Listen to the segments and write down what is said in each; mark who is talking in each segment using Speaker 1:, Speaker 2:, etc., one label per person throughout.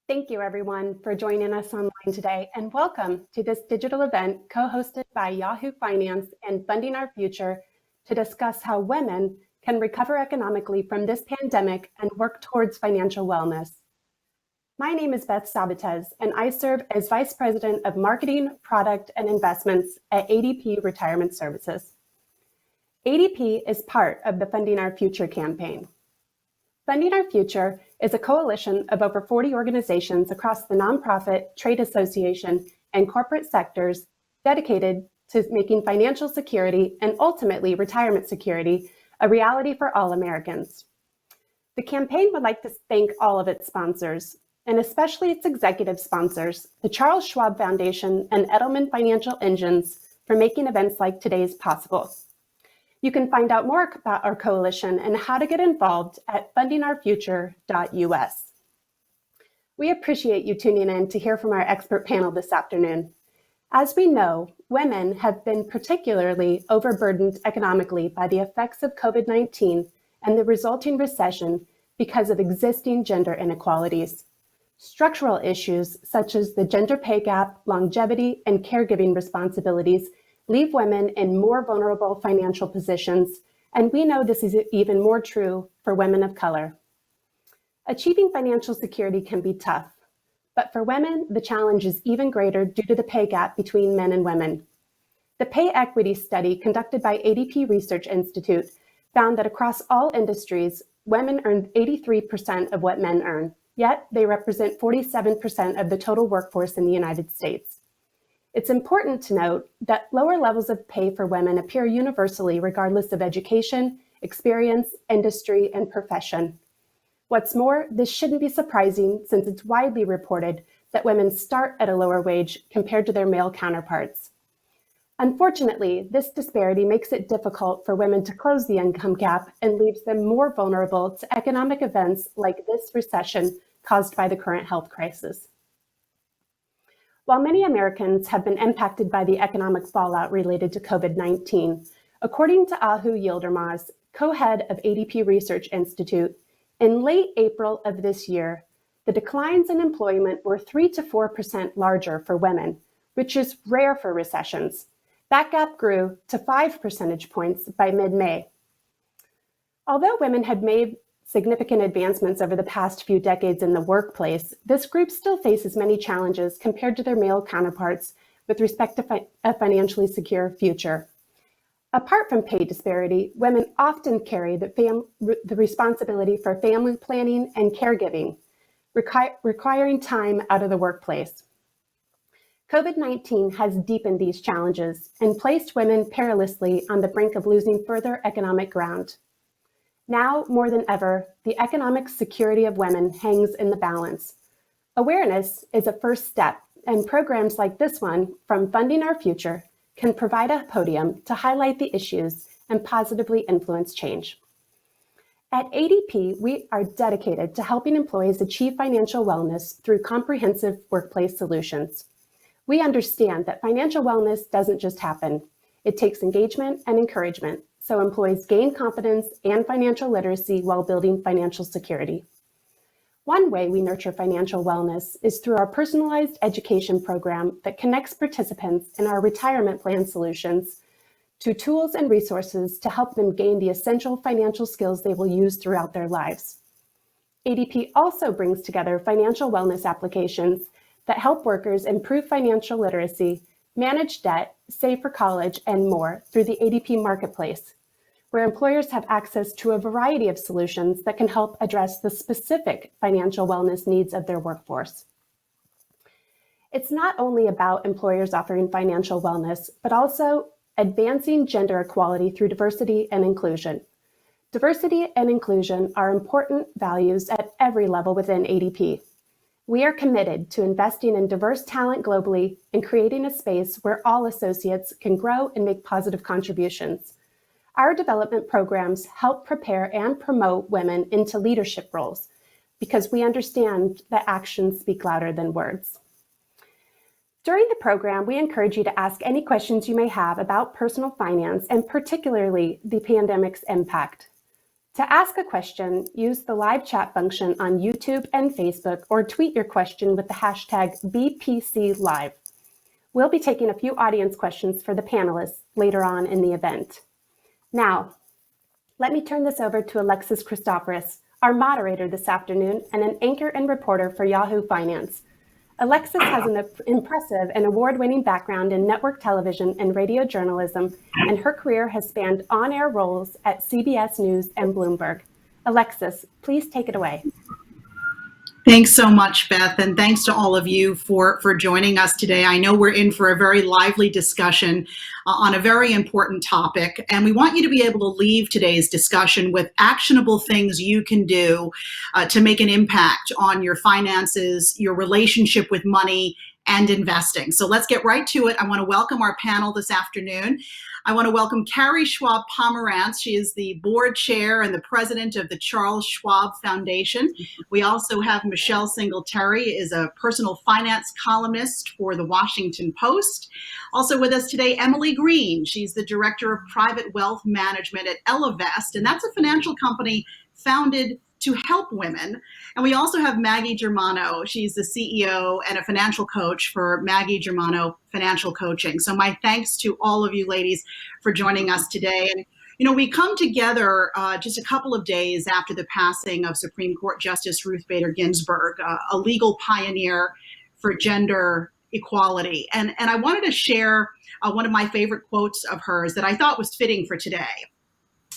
Speaker 1: Thank you, everyone, for joining us online today, and welcome to this digital event co-hosted by Yahoo Finance and Funding Our Future to discuss how women can recover economically from this pandemic and work towards financial wellness. My name is Beth Sabatez, and I serve as Vice President of Marketing, Product, and Investments at ADP Retirement Services. ADP is part of the Funding Our Future campaign. Funding Our Future is a coalition of over 40 organizations across the nonprofit, trade association, and corporate sectors dedicated to making financial security and ultimately retirement security a reality for all Americans. The campaign would like to thank all of its sponsors, and especially its executive sponsors, the Charles Schwab Foundation and Edelman Financial Engines, for making events like today's possible. You can find out more about our coalition and how to get involved at fundingourfuture.us. We appreciate you tuning in to hear from our expert panel this afternoon. As we know, women have been particularly overburdened economically by the effects of COVID-19 and the resulting recession because of existing gender inequalities. Structural issues such as the gender pay gap, longevity, and caregiving responsibilities leave women in more vulnerable financial positions, and we know this is even more true for women of color. Achieving financial security can be tough, but for women, the challenge is even greater due to the pay gap between men and women. The pay equity study conducted by ADP Research Institute found that across all industries, women earn 83% of what men earn, yet they represent 47% of the total workforce in the United States. It's important to note that lower levels of pay for women appear universally regardless of education, experience, industry, and profession. What's more, this shouldn't be surprising since it's widely reported that women start at a lower wage compared to their male counterparts. Unfortunately, this disparity makes it difficult for women to close the income gap and leaves them more vulnerable to economic events like this recession caused by the current health crisis. While many Americans have been impacted by the economic fallout related to COVID-19, according to Ahu Yildirimaz, co-head of ADP Research Institute, in late April of this year, the declines in employment were 3 to 4% larger for women, which is rare for recessions. That gap grew to 5 percentage points by mid-May. Although women had made significant advancements over the past few decades in the workplace, this group still faces many challenges compared to their male counterparts with respect to a financially secure future. Apart from pay disparity, women often carry the responsibility for family planning and caregiving, requiring time out of the workplace. COVID-19 has deepened these challenges and placed women perilously on the brink of losing further economic ground. Now, more than ever, the economic security of women hangs in the balance. Awareness is a first step, and programs like this one from Funding Our Future can provide a podium to highlight the issues and positively influence change. At ADP, we are dedicated to helping employees achieve financial wellness through comprehensive workplace solutions. We understand that financial wellness doesn't just happen. It takes engagement and encouragement, so employees gain confidence and financial literacy while building financial security. One way we nurture financial wellness is through our personalized education program that connects participants in our retirement plan solutions to tools and resources to help them gain the essential financial skills they will use throughout their lives. ADP also brings together financial wellness applications that help workers improve financial literacy, manage debt, save for college, and more through the ADP Marketplace, where employers have access to a variety of solutions that can help address the specific financial wellness needs of their workforce. It's not only about employers offering financial wellness, but also advancing gender equality through diversity and inclusion. Diversity and inclusion are important values at every level within ADP. We are committed to investing in diverse talent globally and creating a space where all associates can grow and make positive contributions. Our development programs help prepare and promote women into leadership roles because we understand that actions speak louder than words. During the program, we encourage you to ask any questions you may have about personal finance and particularly the pandemic's impact. To ask a question, use the live chat function on YouTube and Facebook, or tweet your question with the hashtag BPCLive. We'll be taking a few audience questions for the panelists later on in the event. Now, let me turn this over to Alexis Christoforous, our moderator this afternoon and an anchor and reporter for Yahoo Finance. Alexis has an impressive and award-winning background in network television and radio journalism, and her career has spanned on-air roles at CBS News and Bloomberg. Alexis, please take it away.
Speaker 2: Thanks so much, Beth, and thanks to all of you for joining us today. I know we're in for a very lively discussion on a very important topic, and we want you to be able to leave today's discussion with actionable things you can do to make an impact on your finances, your relationship with money, and investing. So let's get right to it. I want to welcome our panel this afternoon. I want to welcome Carrie Schwab Pomerantz. She is the board chair and the president of the Charles Schwab Foundation. We also have Michelle Singletary, is a personal finance columnist for the Washington Post. Also with us today, Emily Green. She's the director of private wealth management at Ellevest, and that's a financial company founded to help women. And we also have Maggie Germano. She's the CEO and a financial coach for Maggie Germano Financial Coaching. So my thanks to all of you ladies for joining us today. And, you know, we come together just a couple of days after the passing of Supreme Court Justice Ruth Bader Ginsburg, a legal pioneer for gender equality. And I wanted to share one of my favorite quotes of hers that I thought was fitting for today.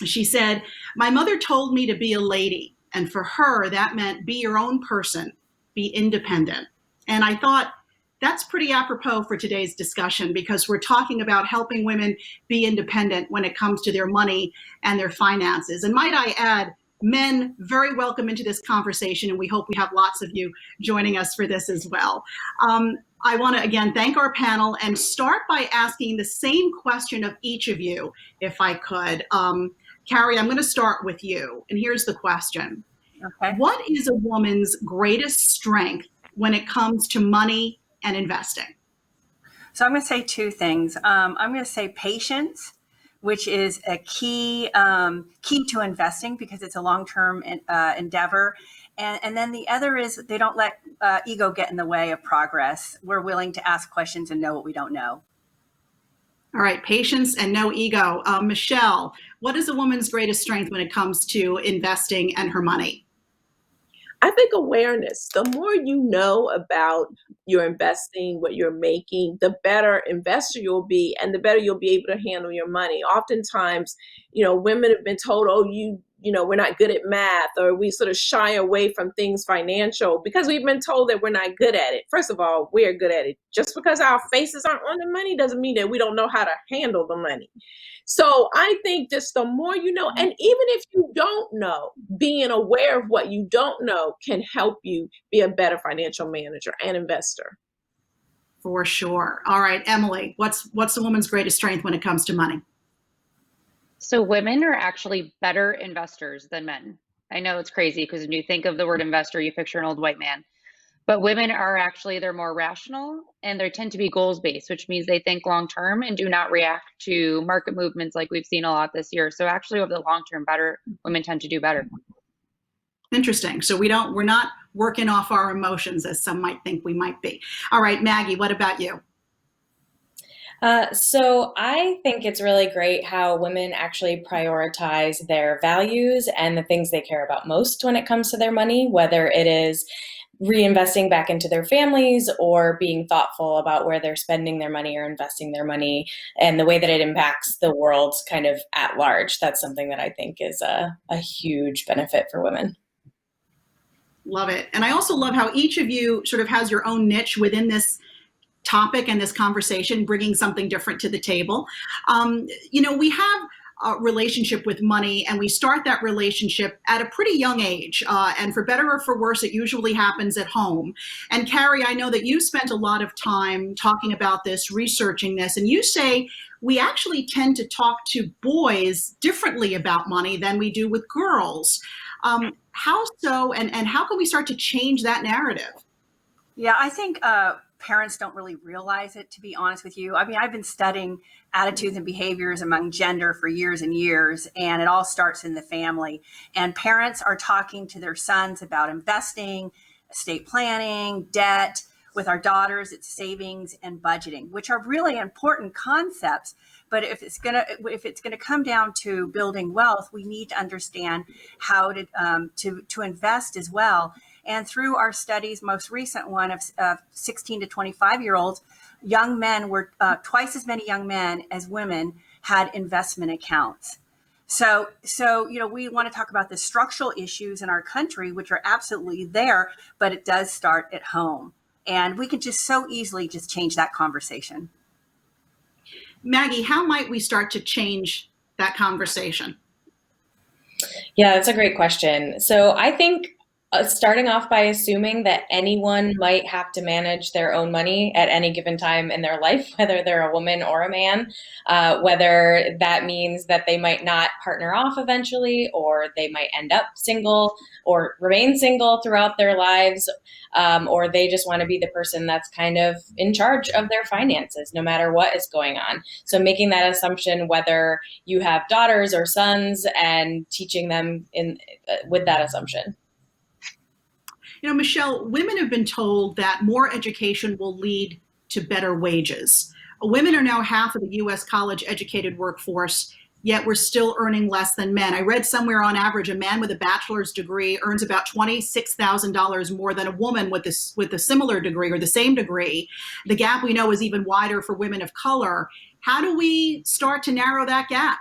Speaker 2: She said, "My mother told me to be a lady. And for her, that meant be your own person, be independent." And I thought that's pretty apropos for today's discussion, because we're talking about helping women be independent when it comes to their money and their finances. And might I add, men very welcome into this conversation, and we hope we have lots of you joining us for this as well. I want to again thank our panel and start by asking the same question of each of you, if I could. Carrie, I'm going to start with you. And here's the question. Okay. What is a woman's greatest strength when it comes to money and investing?
Speaker 3: So I'm going to say two things. I'm going to say patience, which is a key to investing because it's a long-term endeavor. And then the other is they don't let ego get in the way of progress. We're willing to ask questions and know what we don't know.
Speaker 2: All right, patience and no ego. Michelle, what is a woman's greatest strength when it comes to investing and her money?
Speaker 4: I think awareness. The more you know about your investing, what you're making, the better investor you'll be and the better you'll be able to handle your money. Oftentimes, women have been told, oh, we're not good at math, or we sort of shy away from things financial because we've been told that we're not good at it. First of all, we are good at it. Just because our faces aren't on the money doesn't mean that we don't know how to handle the money. So I think just the more you know, and even if you don't know, being aware of what you don't know can help you be a better financial manager and investor.
Speaker 2: For sure. All right, Emily, what's a woman's greatest strength when it comes to money?
Speaker 5: So women are actually better investors than men. I know it's crazy because when you think of the word investor, you picture an old white man. But women are actually, they're more rational and they tend to be goals-based, which means they think long-term and do not react to market movements like we've seen a lot this year. So actually over the long-term, women tend to do better.
Speaker 2: Interesting. So we're not working off our emotions as some might think we might be. All right, Maggie, what about you?
Speaker 6: So I think it's really great how women actually prioritize their values and the things they care about most when it comes to their money, whether it is reinvesting back into their families or being thoughtful about where they're spending their money or investing their money and the way that it impacts the world kind of at large. That's something that I think is a huge benefit for women.
Speaker 2: Love it. And I also love how each of you sort of has your own niche within this topic and this conversation, bringing something different to the table. We have a relationship with money, and we start that relationship at a pretty young age. And for better or for worse, it usually happens at home. And Carrie, I know that you spent a lot of time talking about this, researching this, and you say we actually tend to talk to boys differently about money than we do with girls. How so, and how can we start to change that narrative?
Speaker 3: Yeah, I think parents don't really realize it, to be honest with you. I mean, I've been studying attitudes and behaviors among gender for years and years, and it all starts in the family. And parents are talking to their sons about investing, estate planning, debt. With our daughters, it's savings and budgeting, which are really important concepts. But if it's gonna come down to building wealth, we need to understand how to invest as well. And through our studies, most recent one of 16 to 25-year-olds, young men were twice as many young men as women had investment accounts. So we want to talk about the structural issues in our country, which are absolutely there, but it does start at home. And we can just so easily just change that conversation.
Speaker 2: Maggie, how might we start to change that conversation?
Speaker 6: Yeah, that's a great question. So I think starting off by assuming that anyone might have to manage their own money at any given time in their life, whether they're a woman or a man, whether that means that they might not partner off eventually, or they might end up single or remain single throughout their lives, or they just want to be the person that's kind of in charge of their finances, no matter what is going on. So making that assumption, whether you have daughters or sons, and teaching them with that assumption.
Speaker 2: You know, Michelle, women have been told that more education will lead to better wages. Women are now half of the U.S. college-educated workforce, yet we're still earning less than men. I read somewhere on average, a man with a bachelor's degree earns about $26,000 more than a woman with a similar degree or the same degree. The gap we know is even wider for women of color. How do we start to narrow that gap?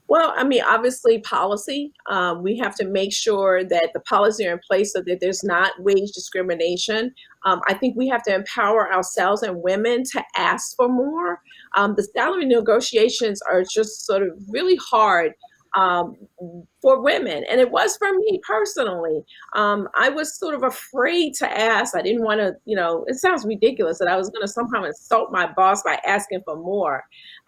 Speaker 4: Well, I mean, obviously policy. We have to make sure that the policies are in place so that there's not wage discrimination. I think we have to empower ourselves and women to ask for more. The salary negotiations are just sort of really hard for women. And it was for me personally. I was sort of afraid to ask. I didn't want to, it sounds ridiculous that I was going to somehow insult my boss by asking for more.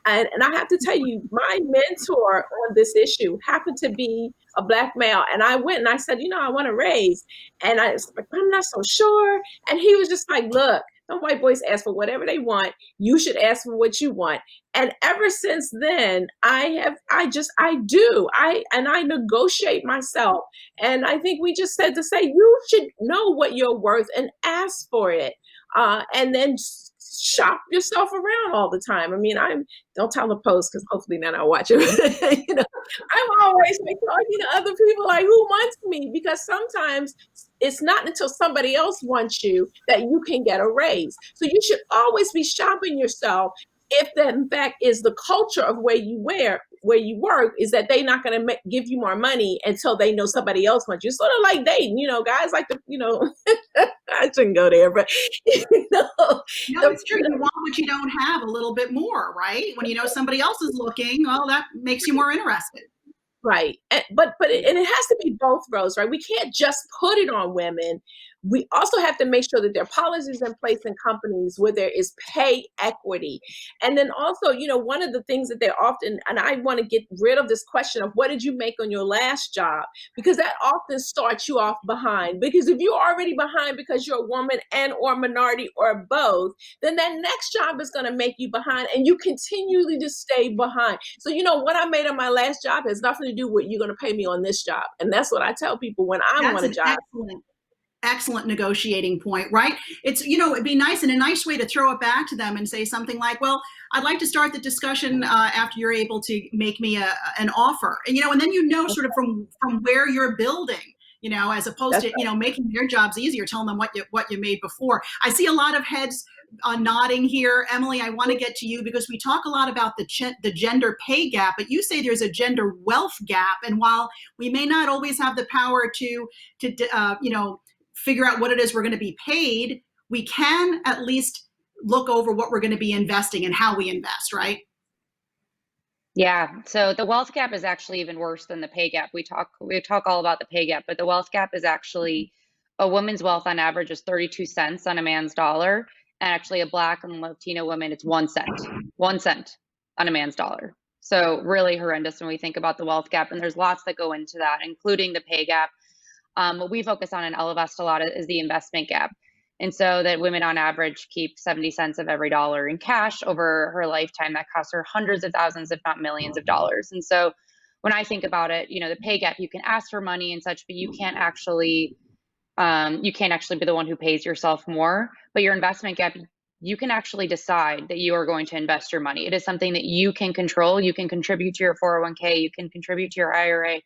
Speaker 4: And I have to tell you, my mentor on this issue happened to be a Black male. And I went and I said, I want a raise. And I was like, I'm not so sure. And he was just like, look, don't white boys ask for whatever they want. You should ask for what you want. And ever since then, I negotiate myself. And I think we just said to say, you should know what you're worth and ask for it. And then shop yourself around all the time. I mean, don't tell the post because hopefully then I'll watch it. I'm always talking to other people like, who wants me? Because sometimes it's not until somebody else wants you that you can get a raise. So you should always be shopping yourself. If that in fact is the culture of where you work, is that they're not going to give you more money until they know somebody else wants you. Sort of like dating, guys like to, I shouldn't go there, but
Speaker 2: No, it's true. You want what you don't have a little bit more, right? When you know somebody else is looking, well, that makes you more interested.
Speaker 4: Right. But it has to be both roles, right? We can't just put it on women. We also have to make sure that there are policies in place in companies where there is pay equity. And then also, one of the things that they're often, and I want to get rid of this question of what did you make on your last job? Because that often starts you off behind. Because if you're already behind because you're a woman and or minority or both, then that next job is going to make you behind and you continually just stay behind. So, what I made on my last job has nothing to do with you're going to pay me on this job. And that's what I tell people when I'm on a job.
Speaker 2: Excellent negotiating point, right? It's, it'd be nice and a nice way to throw it back to them and say something like, well, I'd like to start the discussion after you're able to make me an offer. And, and then, sort of from where you're building, as opposed to, making their jobs easier, telling them what you made before. I see a lot of heads nodding here. Emily, I want to get to you because we talk a lot about the gender pay gap, but you say there's a gender wealth gap. And while we may not always have the power to figure out what it is we're going to be paid, we can at least look over what we're going to be investing and how we invest, right?
Speaker 5: Yeah. So the wealth gap is actually even worse than the pay gap. We talk all about the pay gap, but the wealth gap is actually a woman's wealth on average is 32 cents on a man's dollar. And actually a Black and Latino woman, it's 1 cent on a man's dollar. So really horrendous when we think about the wealth gap. And there's lots that go into that, including the pay gap. What we focus on in Ellevest a lot is the investment gap. And so that women on average keep 70 cents of every dollar in cash over her lifetime. That costs her hundreds of thousands, if not millions of dollars. And so when I think about it, the pay gap, you can ask for money and such, but you can't actually be the one who pays yourself more. But your investment gap, you can actually decide that you are going to invest your money. It is something that you can control. You can contribute to your 401k, you can contribute to your IRA,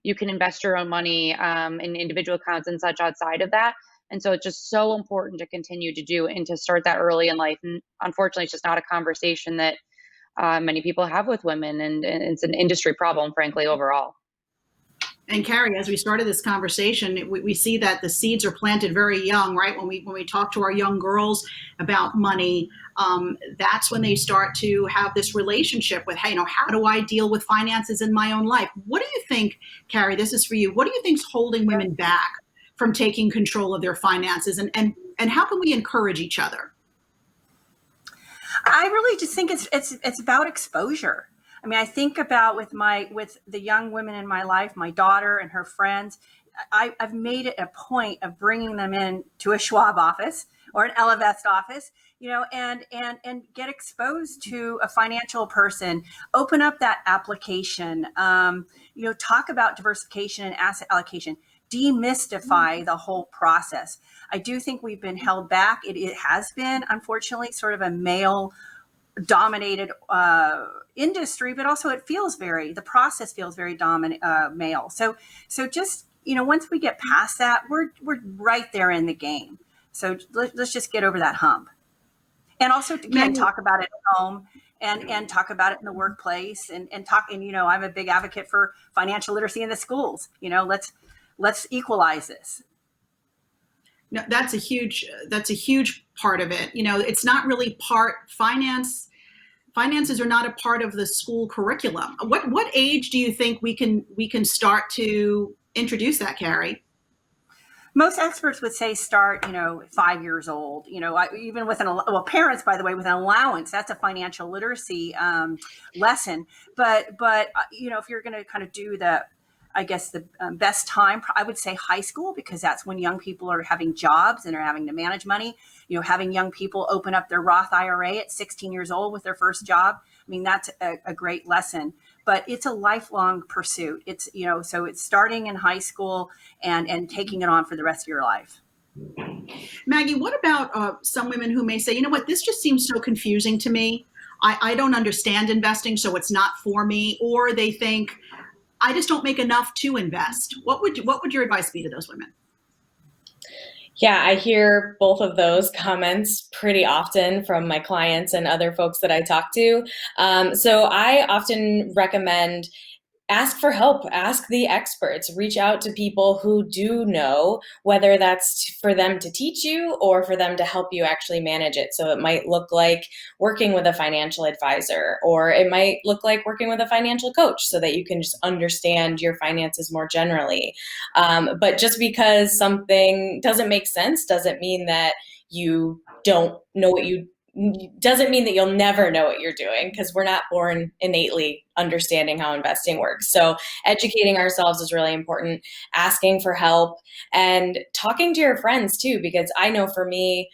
Speaker 5: you can invest your own money in individual accounts and such outside of that. And so it's just so important to continue to do and to start that early in life. And unfortunately, it's just not a conversation that many people have with women, and it's an industry problem, frankly, overall.
Speaker 2: And Carrie, as we started this conversation, we see that the seeds are planted very young, right? When we talk to our young girls about money, that's when they start to have this relationship with, hey, how do I deal with finances in my own life? What do you think, Carrie, this is for you, what do you think is holding women back from taking control of their finances, and how can we encourage each other?
Speaker 3: I really just think it's about exposure. I mean, I think about with the young women in my life, my daughter and her friends, I've made it a point of bringing them in to a Schwab office or an Ellevest office, and get exposed to a financial person, open up that application, talk about diversification and asset allocation, demystify the whole process. I do think we've been held back. It has been, unfortunately, sort of a male dominated industry, but also the process feels very dominant male. So just, once we get past that, we're right there in the game. So let's just get over that hump. And also, again, talk about it at home and talk about it in the workplace and I'm a big advocate for financial literacy in the schools. Let's equalize this.
Speaker 2: No, that's a huge part of it. It's not really finances are not a part of the school curriculum. What age do you think we can start to introduce that, Carrie?
Speaker 3: Most experts would say start, 5 years old, even with parents, by the way, with an allowance, that's a financial literacy lesson. But if you're going to kind of do the best time, I would say high school, because that's when young people are having jobs and are having to manage money. Having young people open up their Roth IRA at 16 years old with their first job. I mean, that's a great lesson, but it's a lifelong pursuit. It's, so it's starting in high school and taking it on for the rest of your life.
Speaker 2: Maggie, what about some women who may say, this just seems so confusing to me. I don't understand investing, so it's not for me. Or they think, I just don't make enough to invest. What would your advice be to those women?
Speaker 6: Yeah, I hear both of those comments pretty often from my clients and other folks that I talk to. So I often recommend ask for help, ask the experts, reach out to people who do know, whether that's for them to teach you or for them to help you actually manage it. So it might look like working with a financial advisor, or it might look like working with a financial coach so that you can just understand your finances more generally. But just because something doesn't make sense doesn't mean that you don't know doesn't mean that you'll never know what you're doing, because we're not born innately understanding how investing works. So educating ourselves is really important, asking for help, and talking to your friends too, because I know for me,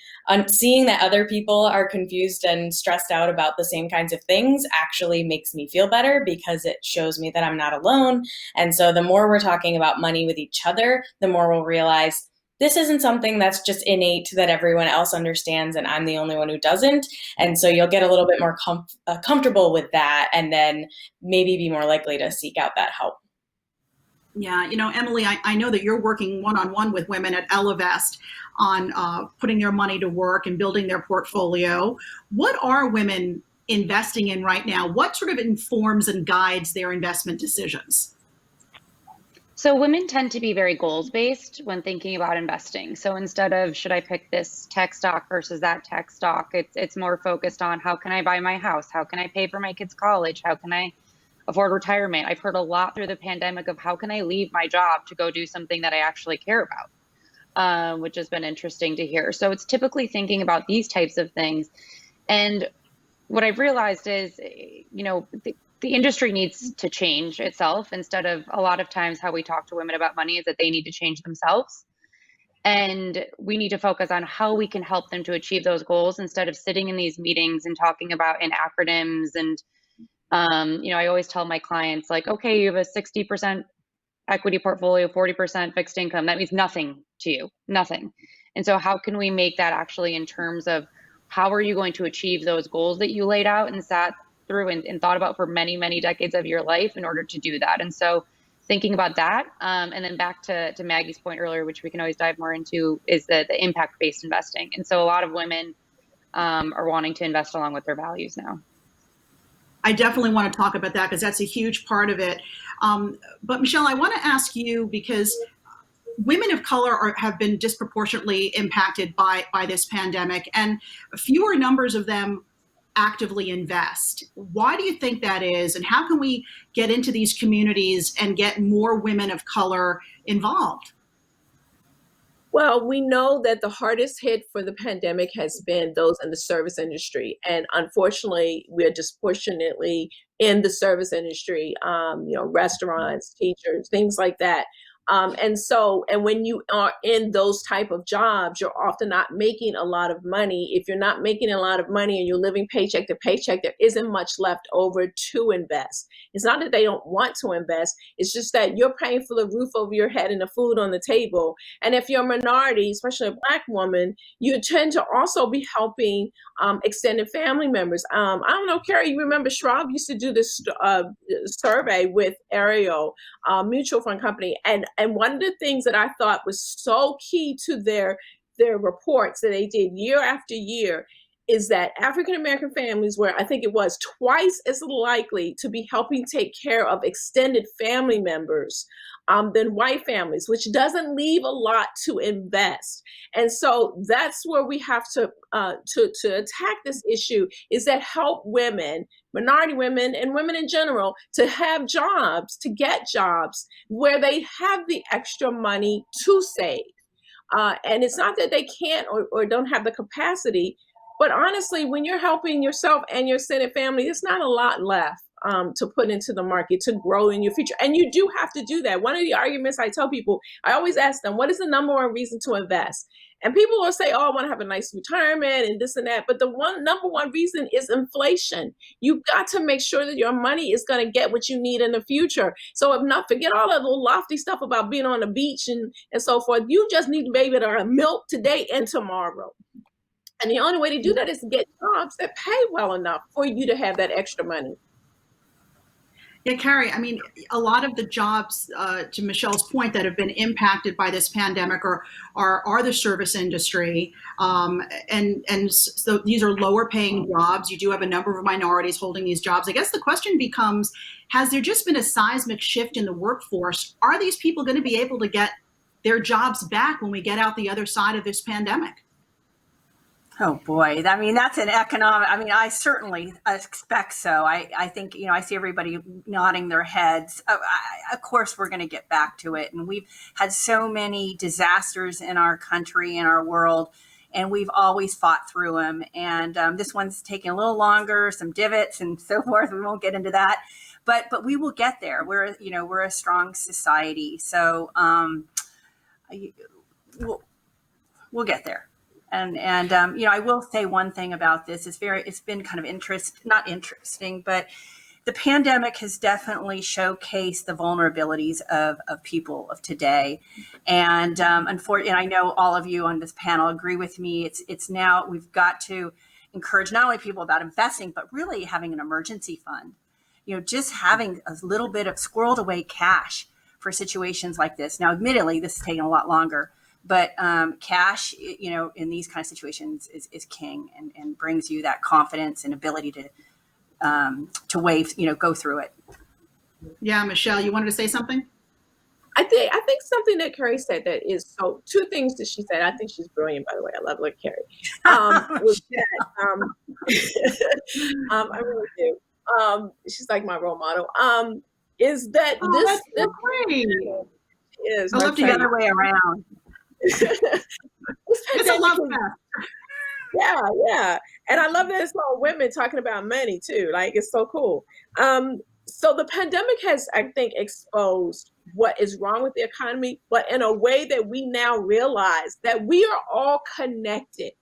Speaker 6: seeing that other people are confused and stressed out about the same kinds of things actually makes me feel better, because it shows me that I'm not alone. And so the more we're talking about money with each other, the more we'll realize this isn't something that's just innate that everyone else understands and I'm the only one who doesn't. And so you'll get a little bit more comfortable with that, and then maybe be more likely to seek out that help.
Speaker 2: Yeah, Emily, I know that you're working one-on-one with women at Ellevest on putting their money to work and building their portfolio. What are women investing in right now? What sort of informs and guides their investment decisions?
Speaker 5: So women tend to be very goals-based when thinking about investing. So instead of, should I pick this tech stock versus that tech stock, it's more focused on, how can I buy my house? How can I pay for my kids' college? How can I afford retirement? I've heard a lot through the pandemic of how can I leave my job to go do something that I actually care about, which has been interesting to hear. So it's typically thinking about these types of things. And what I've realized is, the industry needs to change itself, instead of a lot of times how we talk to women about money is that they need to change themselves. And we need to focus on how we can help them to achieve those goals instead of sitting in these meetings and talking about in acronyms. And, I always tell my clients, like, okay, you have a 60% equity portfolio, 40% fixed income. That means nothing to you, nothing. And so how can we make that actually in terms of how are you going to achieve those goals that you laid out and sat through and thought about for many, many decades of your life in order to do that? And so thinking about that, and then back to Maggie's point earlier, which we can always dive more into, is the impact-based investing. And so a lot of women are wanting to invest along with their values now.
Speaker 2: I definitely want to talk about that because that's a huge part of it. But Michelle, I want to ask you, because women of color have been disproportionately impacted by this pandemic, and fewer numbers of them actively invest. Why do you think that is, and how can we get into these communities and get more women of color involved?
Speaker 4: Well, we know that the hardest hit for the pandemic has been those in the service industry. And unfortunately, we're disproportionately in the service industry, restaurants, teachers, things like that. And when you are in those type of jobs, you're often not making a lot of money. If you're not making a lot of money and you're living paycheck to paycheck, there isn't much left over to invest. It's not that they don't want to invest. It's just that you're paying for the roof over your head and the food on the table. And if you're a minority, especially a Black woman, you tend to also be helping extended family members. I don't know, Carrie, you remember Schwab used to do this survey with Ariel Mutual Fund Company. And one of the things that I thought was so key to their reports that they did year after year is that African American families were, I think it was, twice as likely to be helping take care of extended family members than white families, which doesn't leave a lot to invest. And so that's where we have to attack this issue, is that help women, minority women and women in general, to have jobs, to get jobs where they have the extra money to save. And it's not that they can't or don't have the capacity, but honestly, when you're helping yourself and your extended family, there's not a lot left to put into the market to grow in your future. And you do have to do that. One of the arguments I tell people, I always ask them, what is the number one reason to invest? And people will say, oh, I want to have a nice retirement and this and that. But the number one reason is inflation. You've got to make sure that your money is going to get what you need in the future. So if not, forget all that little lofty stuff about being on the beach and so forth. You just need to be able to milk today and tomorrow. And the only way to do that is to get jobs that pay well enough for you to have that extra money.
Speaker 2: Yeah, Carrie, I mean, a lot of the jobs, to Michelle's point, that have been impacted by this pandemic are the service industry. And so these are lower paying jobs. You do have a number of minorities holding these jobs. I guess the question becomes, has there just been a seismic shift in the workforce? Are these people going to be able to get their jobs back when we get out the other side of this pandemic?
Speaker 3: Oh boy. I mean, that's an economic, I certainly expect so. I think, I see everybody nodding their heads. Of course, we're going to get back to it. And we've had so many disasters in our country and our world, and we've always fought through them. And this one's taking a little longer, some divots and so forth. We won't get into that, but we will get there. We're a strong society. So we'll get there. And I will say one thing about this. It's been kind of not interesting, but the pandemic has definitely showcased the vulnerabilities of people of today. And unfortunately, and I know all of you on this panel agree with me. It's now we've got to encourage not only people about investing, but really having an emergency fund. Just having a little bit of squirreled away cash for situations like this. Now, admittedly, this is taking a lot longer. But cash, in these kind of situations is king and brings you that confidence and ability to go through it.
Speaker 2: Yeah, Michelle, you wanted to say something?
Speaker 4: I think something that Carrie said that is so. Two things that she said. I think she's brilliant, by the way. I love Carrie. Was that I really do. She's like my role model. Is that this?
Speaker 2: That's so great.
Speaker 4: Is
Speaker 3: I love the other way around.
Speaker 2: It's a love fest.
Speaker 4: Yeah. And I love that it's all women talking about money too. Like, it's so cool. So the pandemic has, I think, exposed what is wrong with the economy, but in a way that we now realize that we are all connected.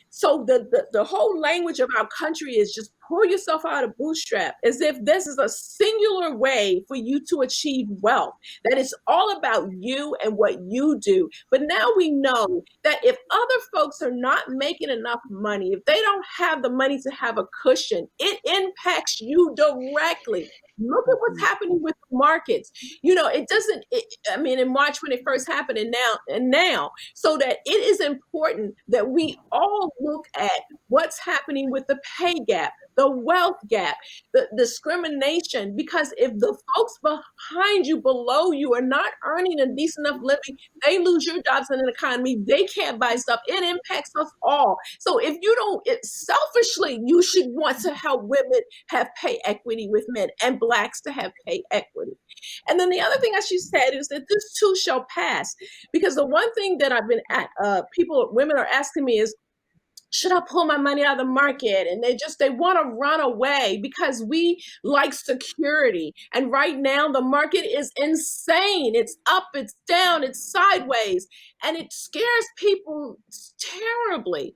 Speaker 4: So the whole language of our country is just pull yourself out of bootstrap, as if this is a singular way for you to achieve wealth, that it's all about you and what you do. But now we know that if other folks are not making enough money, if they don't have the money to have a cushion, it impacts you directly. Look at what's happening with the markets. It doesn't, I mean, in March when it first happened and now, so that it is important that we all look at what's happening with the pay gap, the wealth gap, the discrimination, because if the folks behind you, below you, are not earning a decent enough living, they lose your jobs in an economy, they can't buy stuff, it impacts us all. So if you don't, selfishly, you should want to help women have pay equity with men and Blacks to have pay equity. And then the other thing that she said is that this too shall pass, because the one thing that I've been at, women are asking me is, should I pull my money out of the market? And they want to run away because we like security. And right now the market is insane. It's up, it's down, it's sideways, and it scares people terribly.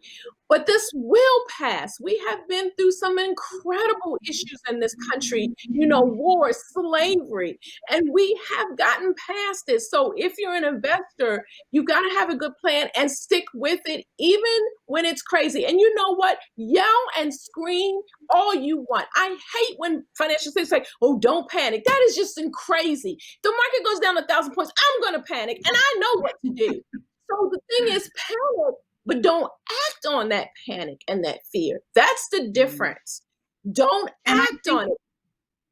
Speaker 4: But this will pass. We have been through some incredible issues in this country, war, slavery, and we have gotten past it. So if you're an investor, you got to have a good plan and stick with it, even when it's crazy. And you know what? Yell and scream all you want. I hate when financial statistics say, oh, don't panic. That is just crazy. The market goes down 1,000 points. I'm going to panic, and I know what to do. So the thing is, panic, but don't act on that panic and that fear. That's the difference. Don't act on it.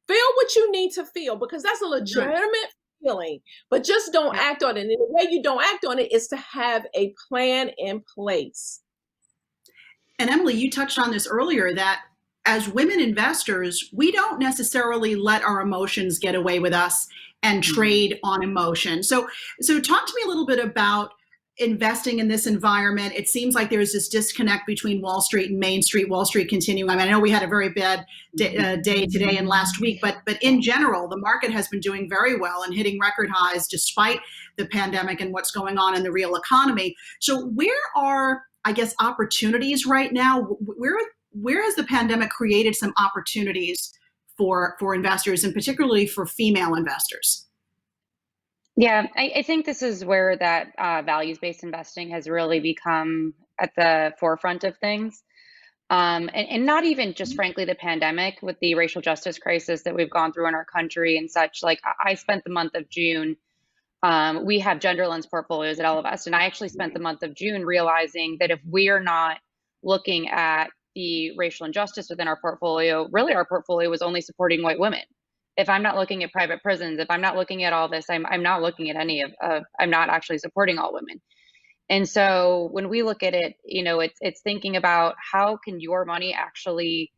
Speaker 4: Feel what you need to feel, because that's a legitimate feeling, but just don't act on it. And the way you don't act on it is to have a plan in place.
Speaker 2: And Emily, you touched on this earlier, that as women investors, we don't necessarily let our emotions get away with us and trade on emotion. So talk to me a little bit about investing in this environment. It seems like there's this disconnect between Wall Street and Main Street, Wall Street continuing. I mean, I know we had a very bad day today and last week, but in general, the market has been doing very well and hitting record highs despite the pandemic and what's going on in the real economy. So where are, I guess, opportunities right now? Where has the pandemic created some opportunities for investors, and particularly for female investors?
Speaker 5: Yeah, I think this is where that values-based investing has really become at the forefront of things. And not even just, frankly, the pandemic, with the racial justice crisis that we've gone through in our country and such. Like, I spent the month of June, we have gender lens portfolios at Ellevest, and I actually spent the month of June realizing that if we are not looking at the racial injustice within our portfolio, really our portfolio was only supporting white women. If I'm not looking at private prisons, if I'm not looking at all this, I'm not looking at any of I'm not actually supporting all women. And so when we look at it, it's thinking about how can your money actually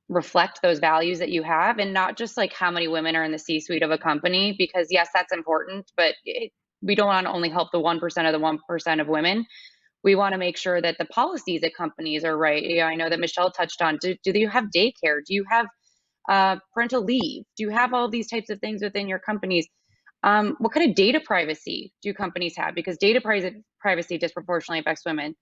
Speaker 5: reflect those values that you have, and not just like how many women are in the C-suite of a company, because yes, that's important, but we don't want to only help the 1% of the 1% of women. We want to make sure that the policies at companies are right. I know that Michelle touched on, do you have daycare? Do you have parental leave? Do you have all these types of things within your companies? What kind of data privacy do companies have? Because data privacy disproportionately affects women.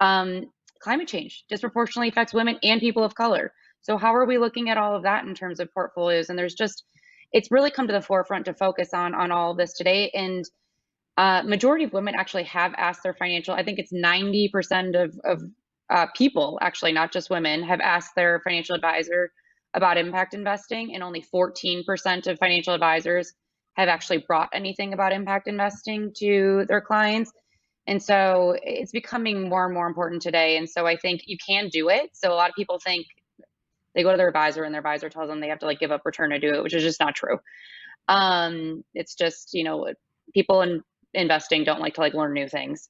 Speaker 5: Climate change disproportionately affects women and people of color. So how are we looking at all of that in terms of portfolios? And it's really come to the forefront to focus on all of this today. And majority of women actually have asked their financial, I think it's 90% of people, actually, not just women, have asked their financial advisor about impact investing, and only 14% of financial advisors have actually brought anything about impact investing to their clients. And so it's becoming more and more important today. And so I think you can do it. So a lot of people think they go to their advisor and their advisor tells them they have to give up return to do it, which is just not true. It's just, people in investing don't like to learn new things.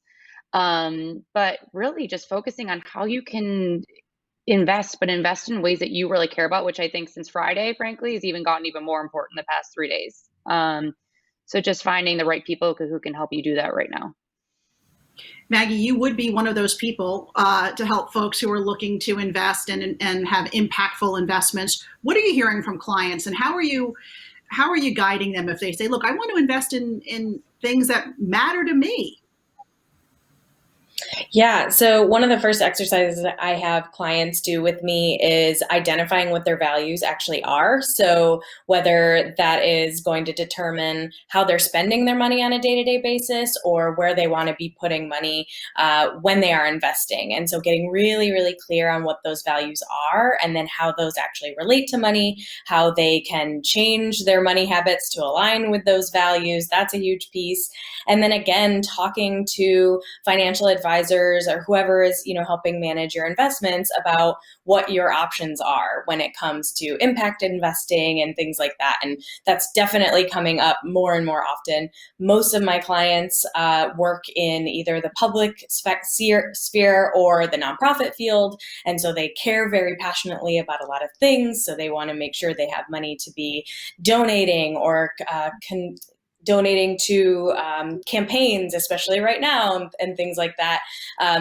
Speaker 5: But really just focusing on how you can invest, but invest in ways that you really care about, which I think since Friday, frankly, has even gotten even more important the past 3 days. So just finding the right people who can help you do that right now.
Speaker 2: Maggie, you would be one of those people to help folks who are looking to invest and have impactful investments. What are you hearing from clients, and how are you how are you guiding them if they say, look, I want to invest in things that matter to me?
Speaker 6: Yeah. So one of the first exercises that I have clients do with me is identifying what their values actually are. So whether that is going to determine how they're spending their money on a day-to-day basis or where they want to be putting money when they are investing. And so getting really, really clear on what those values are and then how those actually relate to money, how they can change their money habits to align with those values. That's a huge piece. And then again, talking to financial advisors or whoever is, helping manage your investments about what your options are when it comes to impact investing and things like that. And that's definitely coming up more and more often. Most of my clients work in either the public sphere or the nonprofit field. And so they care very passionately about a lot of things. So they want to make sure they have money to be donating or donating to campaigns, especially right now, and things like that.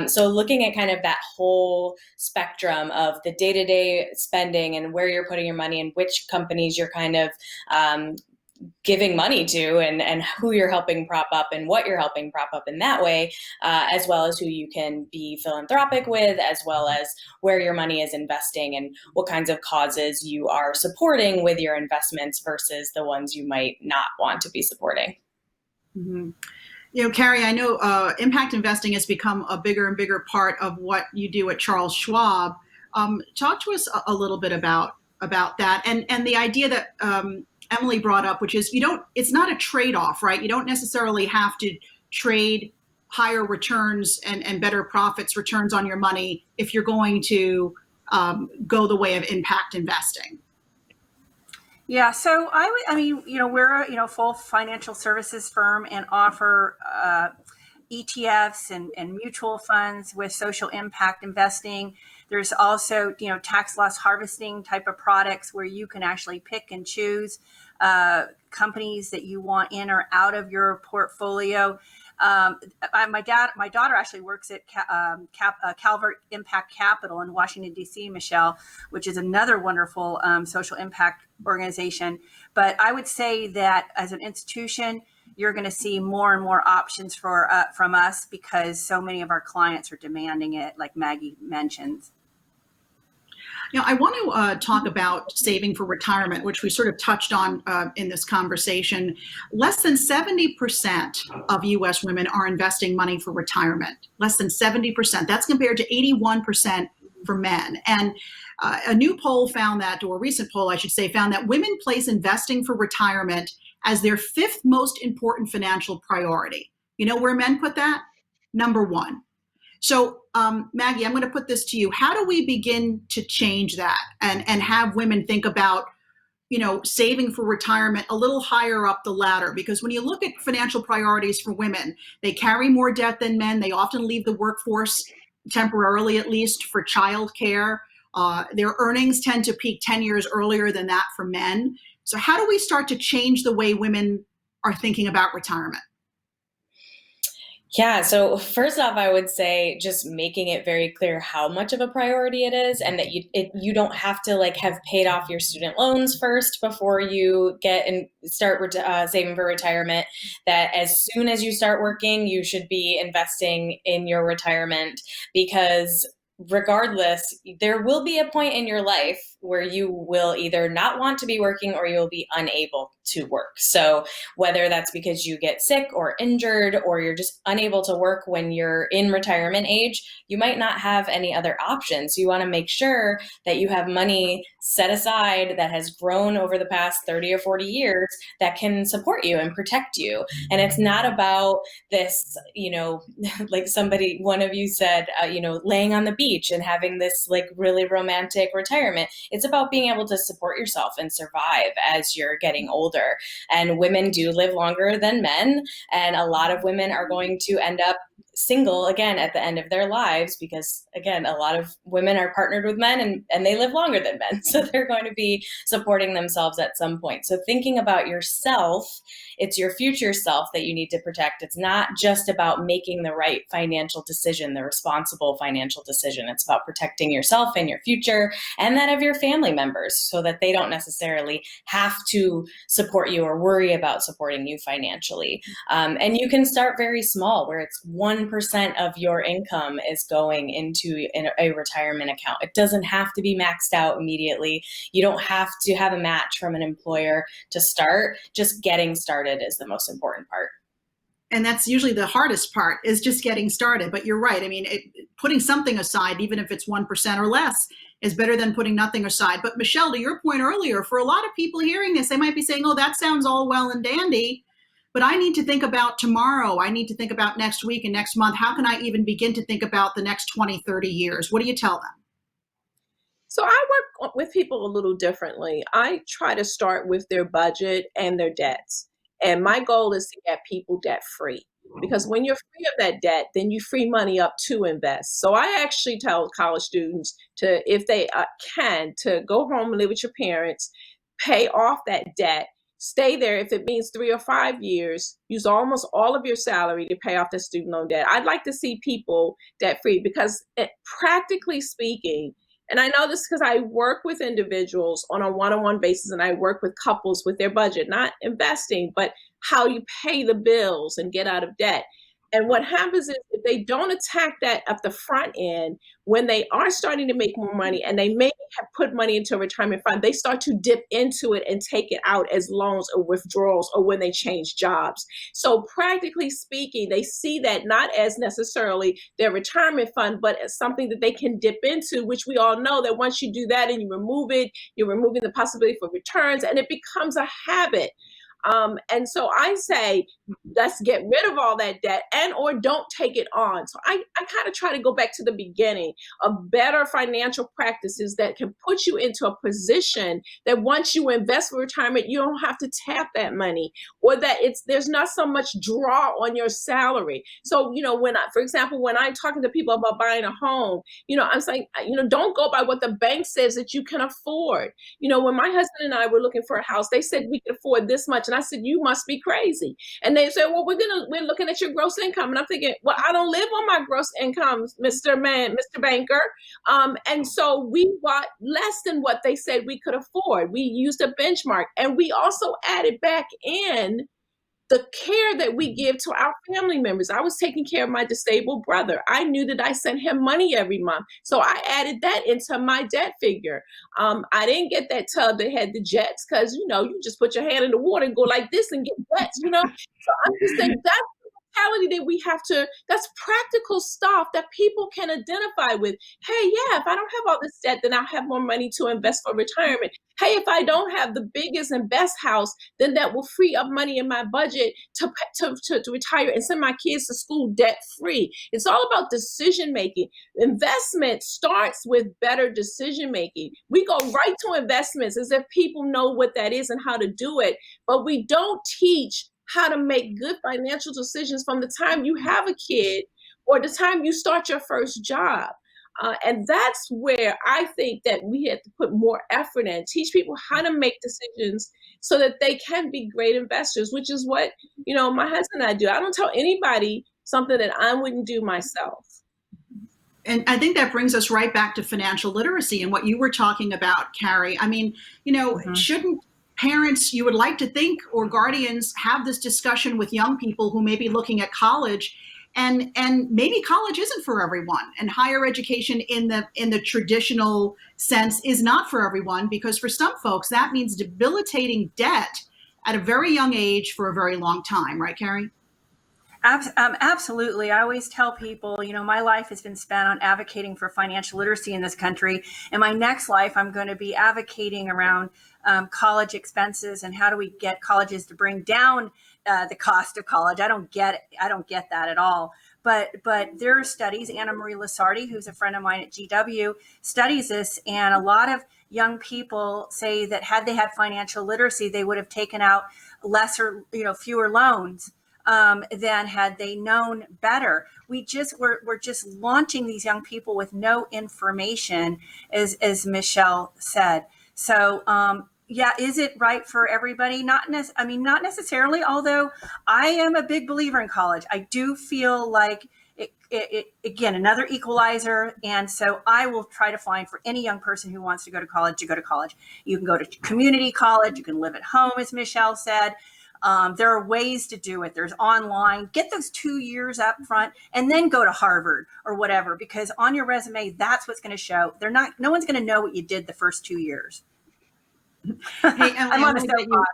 Speaker 6: So looking at kind of that whole spectrum of the day-to-day spending and where you're putting your money and which companies you're kind of giving money to and who you're helping prop up and what you're helping prop up in that way, as well as who you can be philanthropic with, as well as where your money is investing and what kinds of causes you are supporting with your investments versus the ones you might not want to be supporting.
Speaker 2: Mm-hmm. Carrie, I know impact investing has become a bigger and bigger part of what you do at Charles Schwab. Talk to us a little bit about that and the idea that Emily brought up, which is it's not a trade-off, right? You don't necessarily have to trade higher returns and better profits returns on your money if you're going to go the way of impact investing.
Speaker 3: Yeah, so we're a full financial services firm and offer ETFs and mutual funds with social impact investing. There's also, tax loss harvesting type of products where you can actually pick and choose companies that you want in or out of your portfolio. My daughter actually works at Calvert Impact Capital in Washington, D.C., Michelle, which is another wonderful social impact organization. But I would say that as an institution, you're going to see more and more options from us because so many of our clients are demanding it, like Maggie mentioned.
Speaker 2: I want to talk about saving for retirement, which we sort of touched on in this conversation. Less than 70% of U.S. women are investing money for retirement. Less than 70%. That's compared to 81% for men. And a new poll found that, or a recent poll, I should say, found that women place investing for retirement as their fifth most important financial priority. You know where men put that? Number one. So, Maggie, I'm going to put this to you. How do we begin to change that and have women think about, saving for retirement a little higher up the ladder? Because when you look at financial priorities for women, they carry more debt than men. They often leave the workforce temporarily, at least, for childcare. Their earnings tend to peak 10 years earlier than that for men. So how do we start to change the way women are thinking about retirement?
Speaker 6: Yeah. So first off, I would say just making it very clear how much of a priority it is, and that you don't have to have paid off your student loans first before you get and start saving for retirement. That as soon as you start working, you should be investing in your retirement, because regardless, there will be a point in your life where you will either not want to be working or you will be unable to work. So whether that's because you get sick or injured or you're just unable to work when you're in retirement age, you might not have any other options. So you want to make sure that you have money set aside that has grown over the past 30 or 40 years that can support you and protect you. And it's not about this, like one of you said, laying on the beach and having this really romantic retirement. It's about being able to support yourself and survive as you're getting older. And women do live longer than men. And a lot of women are going to end up single again at the end of their lives, because again, a lot of women are partnered with men and they live longer than men. So they're going to be supporting themselves at some point. So thinking about yourself, it's your future self that you need to protect. It's not just about making the right financial decision, the responsible financial decision. It's about protecting yourself and your future and that of your family members so that they don't necessarily have to support you or worry about supporting you financially. And you can start very small, where it's 1% of your income is going into a retirement account. It doesn't have to be maxed out immediately. You don't have to have a match from an employer to start. Just getting started is the most important part.
Speaker 2: And that's usually the hardest part, is just getting started. But you're right. I mean, putting something aside, even if it's 1% or less, is better than putting nothing aside. But Michelle, to your point earlier, for a lot of people hearing this, they might be saying, oh, that sounds all well and dandy, but I need to think about tomorrow. I need to think about next week and next month. How can I even begin to think about the next 20, 30 years? What do you tell them?
Speaker 4: So I work with people a little differently. I try to start with their budget and their debts. And my goal is to get people debt free, because when you're free of that debt, then you free money up to invest. So I actually tell college students to, if they can, to go home and live with your parents, pay off that debt, stay there. If it means 3 or 5 years, use almost all of your salary to pay off the student loan debt. I'd like to see people debt free, because practically speaking, and I know this because I work with individuals on a one-on-one basis, and I work with couples with their budget, not investing, but how you pay the bills and get out of debt. And what happens is, if they don't attack that at the front end, when they are starting to make more money and they may have put money into a retirement fund, they start to dip into it and take it out as loans or withdrawals, or when they change jobs. So practically speaking, they see that not as necessarily their retirement fund, but as something that they can dip into, which we all know that once you do that and you remove it, you're removing the possibility for returns, and it becomes a habit. And so I say, let's get rid of all that debt, and or don't take it on. So I kind of try to go back to the beginning of better financial practices that can put you into a position that once you invest for retirement, you don't have to tap that money, or that there's not so much draw on your salary. So, for example, when I'm talking to people about buying a home, I'm saying, don't go by what the bank says that you can afford. When my husband and I were looking for a house, they said we could afford this much. And I said, you must be crazy. And they said, well, we're looking at your gross income. And I'm thinking, well, I don't live on my gross income, Mr. Banker. And so we bought less than what they said we could afford. We used a benchmark, and we also added back in the care that we give to our family members. I was taking care of my disabled brother. I knew that I sent him money every month. So I added that into my debt figure. I didn't get that tub that had the jets, because, you just put your hand in the water and go like this and get jets, So I'm just saying, that's that we have to, that's practical stuff that people can identify with. Hey, yeah, if I don't have all this debt, then I'll have more money to invest for retirement. Hey, if I don't have the biggest and best house, then that will free up money in my budget to retire and send my kids to school debt free. It's all about decision making. Investment starts with better decision making. We go right to investments as if people know what that is and how to do it, but we don't teach how to make good financial decisions from the time you have a kid or the time you start your first job. And that's where I think that we have to put more effort in, teach people how to make decisions so that they can be great investors, which is what, my husband and I do. I don't tell anybody something that I wouldn't do myself.
Speaker 2: And I think that brings us right back to financial literacy and what you were talking about, Carrie. I mean, shouldn't parents, you would like to think, or guardians have this discussion with young people who may be looking at college, and maybe college isn't for everyone, and higher education in the traditional sense is not for everyone, because for some folks that means debilitating debt at a very young age for a very long time, right, Carrie?
Speaker 3: Absolutely. I always tell people, my life has been spent on advocating for financial literacy in this country. In my next life, I'm going to be advocating around college expenses and how do we get colleges to bring down the cost of college. I don't get that at all. But there are studies. Anna Marie Lasardi, who's a friend of mine at GW, studies this, and a lot of young people say that had they had financial literacy, they would have taken out fewer loans. than had they known better. We're just launching these young people with no information, as Michelle said. So yeah, is it right for everybody? Not necessarily. Although I am a big believer in college, I do feel like it again, another equalizer. And so I will try to find for any young person who wants to go to college. You can go to community college. You can live at home, as Michelle said. There are ways to do it. There's online. Get those 2 years up front and then go to Harvard or whatever, because on your resume, that's what's going to show. No one's going to know what you did the first 2 years.
Speaker 2: Hey, Emily,
Speaker 3: I'm on a soapbox.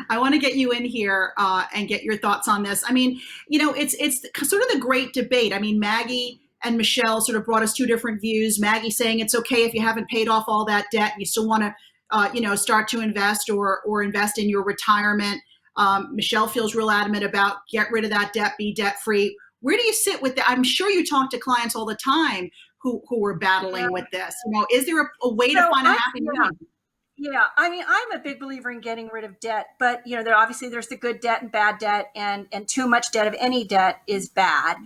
Speaker 2: I want to get you in here and get your thoughts on this. I mean, it's sort of the great debate. I mean, Maggie and Michelle sort of brought us two different views. Maggie saying it's okay if you haven't paid off all that debt and you still want to, start to invest or invest in your retirement. Michelle feels real adamant about get rid of that debt, be debt free. Where do you sit with that? I'm sure you talk to clients all the time who are battling with this. Is there a way to find a happy medium?
Speaker 3: Yeah, I mean, I'm a big believer in getting rid of debt, but there's the good debt and bad debt, and too much debt of any debt is bad.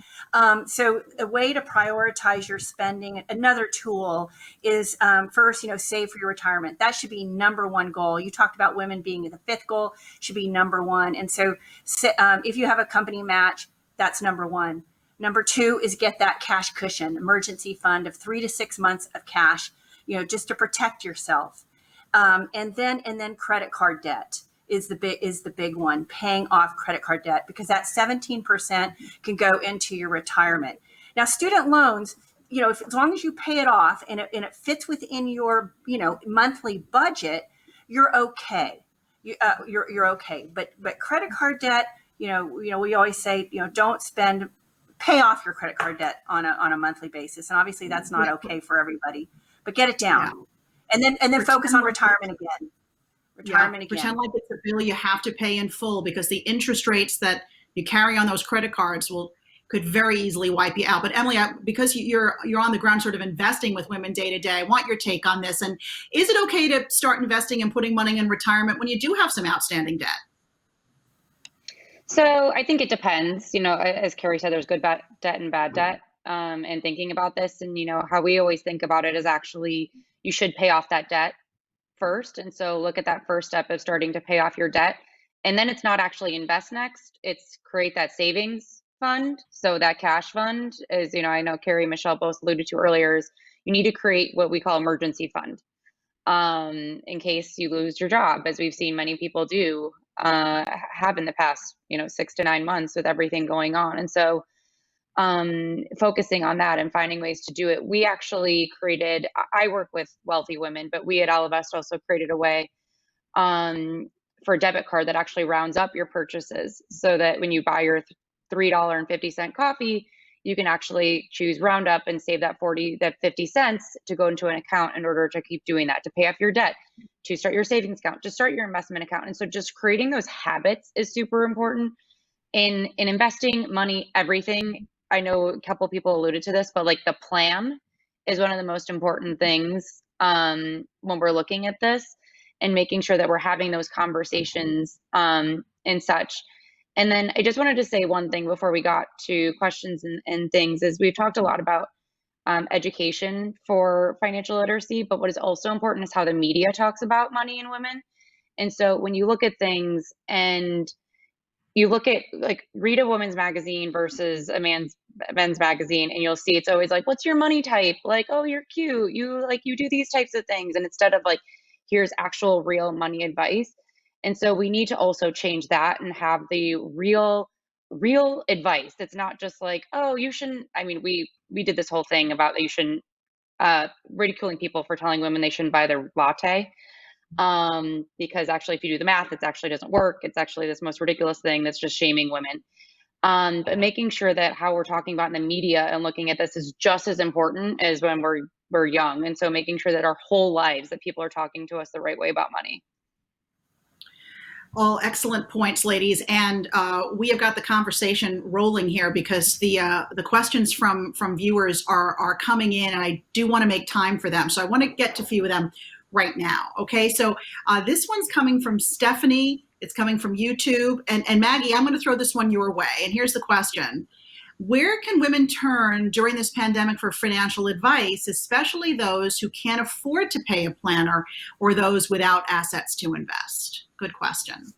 Speaker 3: So a way to prioritize your spending, another tool is first, save for your retirement. That should be number one goal. You talked about women being the fifth goal, should be number one. And so if you have a company match, that's number one. Number two is get that cash cushion, emergency fund of 3 to 6 months of cash, just to protect yourself. And then credit card debt is the big one, paying off credit card debt, because that 17% can go into your retirement. Now, student loans, as long as you pay it off and it fits within your, monthly budget, you're okay. You're okay. But credit card debt, we always say, pay off your credit card debt on a monthly basis. And obviously that's not okay for everybody, but get it down. Yeah. And then focus on retirement again.
Speaker 2: Pretend like it's a bill you have to pay in full, because the interest rates that you carry on those credit cards could very easily wipe you out. But Emily, because you're on the ground sort of investing with women day to day, I want your take on this. And is it okay to start investing and putting money in retirement when you do have some outstanding debt?
Speaker 5: So I think it depends. As Carrie said, there's good debt and bad debt. And thinking about this, and how we always think about it is actually you should pay off that debt first. And so look at that first step of starting to pay off your debt. And then it's not actually invest next, it's create that savings fund. So that cash fund is, I know Carrie and Michelle both alluded to earlier, is you need to create what we call emergency fund in case you lose your job, as we've seen many people do have in the past, 6 to 9 months with everything going on. And so focusing on that and finding ways to do it. We actually I work with wealthy women, but we at Allivest also created a way for a debit card that actually rounds up your purchases, so that when you buy your $3.50 coffee, you can actually choose round up and save that 50 cents to go into an account in order to keep doing that, to pay off your debt, to start your savings account, to start your investment account. And so just creating those habits is super important in investing money, everything. I know a couple people alluded to this, but like the plan is one of the most important things when we're looking at this, and making sure that we're having those conversations and such. And then I just wanted to say one thing before we got to questions and things, is we've talked a lot about education for financial literacy, but what is also important is how the media talks about money and women. And so when you look at things and you look at, like, read a woman's magazine versus a men's magazine, and you'll see it's always like, what's your money type? Like, oh, you're cute. You do these types of things. And instead of like, here's actual real money advice. And so we need to also change that and have the real advice. That's not just like, oh, you shouldn't. I mean, we did this whole thing about that you shouldn't ridiculing people for telling women they shouldn't buy their latte. Because actually, if you do the math, it actually doesn't work. It's actually this most ridiculous thing that's just shaming women. But making sure that how we're talking about in the media and looking at this is just as important as when we're young. And so making sure that our whole lives that people are talking to us the right way about money.
Speaker 2: All excellent points, ladies. And we have got the conversation rolling here, because the questions from viewers are coming in, and I do want to make time for them. So I want to get to a few of them right now. Okay, so this one's coming from Stephanie It's coming from YouTube. And Maggie, I'm going to throw this one your way. And here's the question. Where can women turn during this pandemic for financial advice, especially those who can't afford to pay a planner or those without assets to invest? Good question.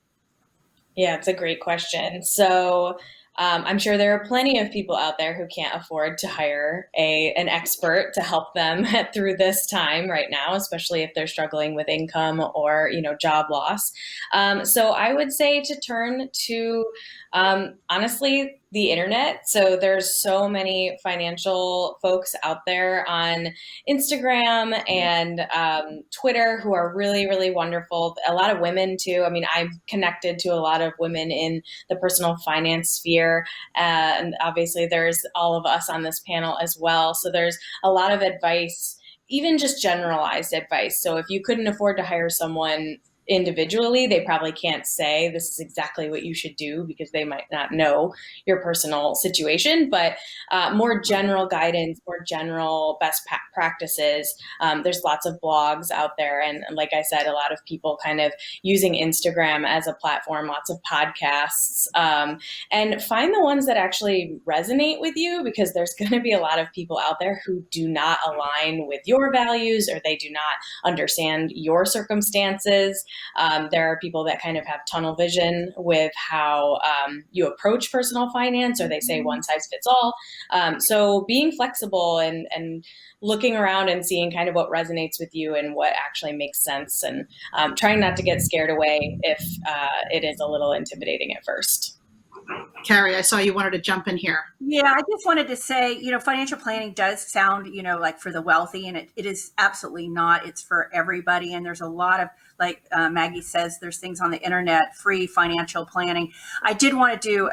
Speaker 6: Yeah, it's a great question. So I'm sure there are plenty of people out there who can't afford to hire an expert to help them through this time right now, especially if they're struggling with income or job loss. So I would say to turn to honestly the internet. So there's so many financial folks out there on Instagram and Twitter who are really, really wonderful. A lot of women too. I mean, I'm connected to a lot of women in the personal finance sphere. And obviously there's all of us on this panel as well. So there's a lot of advice, even just generalized advice. So if you couldn't afford to hire someone individually, they probably can't say this is exactly what you should do because they might not know your personal situation, but more general guidance, more general best practices. There's lots of blogs out there. And like I said, a lot of people kind of using Instagram as a platform, lots of podcasts, and find the ones that actually resonate with you, because there's going to be a lot of people out there who do not align with your values, or they do not understand your circumstances. There are people that kind of have tunnel vision with how you approach personal finance, or they say one size fits all. So being flexible and looking around and seeing kind of what resonates with you and what actually makes sense, and trying not to get scared away if it is a little intimidating at first.
Speaker 2: Carrie, I saw you wanted to jump in here.
Speaker 3: Yeah, I just wanted to say, financial planning does sound, like for the wealthy, and it is absolutely not. It's for everybody. And there's a lot of, like Maggie says, there's things on the internet, free financial planning. I did want to do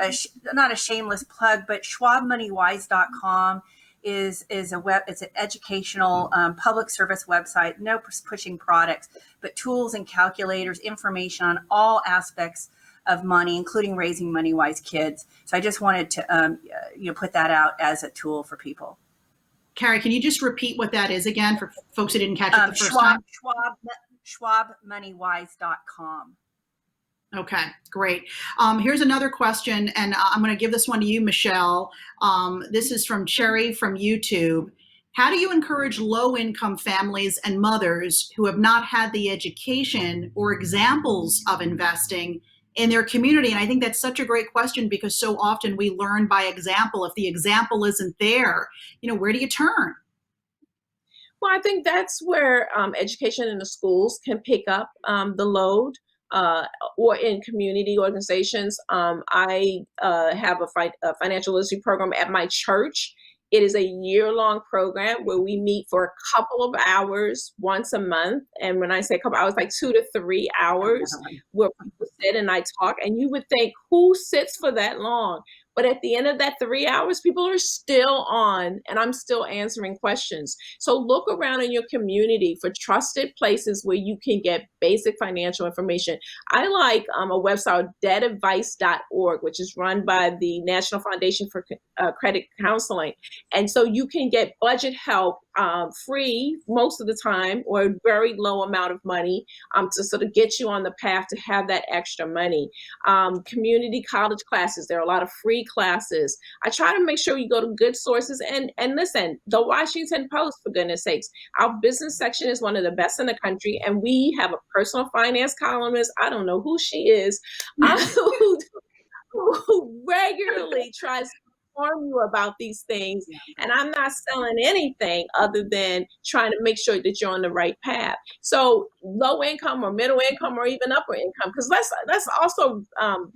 Speaker 3: not a shameless plug, but schwabmoneywise.com is a it's an educational public service website, no pushing products, but tools and calculators, information on all aspects of money, including raising money-wise kids. So I just wanted to put that out as a tool for people.
Speaker 2: Carrie, can you just repeat what that is again for folks who didn't catch it the first time?
Speaker 3: schwabmoneywise.com.
Speaker 2: Okay, great. Here's another question, and I'm going to give this one to you, Michelle. This is from Cherry from YouTube. How do you encourage low-income families and mothers who have not had the education or examples of investing in their community? And I think that's such a great question, because so often we learn by example. If the example isn't there, where do you turn?
Speaker 4: Well, I think that's where education in the schools can pick up the load, or in community organizations. I have a financial literacy program at my church. It is a year-long program where we meet for a couple of hours once a month. And when I say a couple hours, like 2 to 3 hours, where people sit and I talk. And you would think, who sits for that long? But at the end of that 3 hours, people are still on, and I'm still answering questions. So look around in your community for trusted places where you can get basic financial information. I like a website, debtadvice.org, which is run by the National Foundation for Credit Counseling. And so you can get budget help free most of the time, or a very low amount of money to sort of get you on the path to have that extra money. Community college classes, there are a lot of free classes. I try to make sure you go to good sources, and listen, the Washington Post, for goodness sakes, our business section is one of the best in the country, and we have a personal finance columnist, I don't know who she is, who regularly tries to inform you about these things. And I'm not selling anything other than trying to make sure that you're on the right path. So low income or middle income or even upper income, because let's also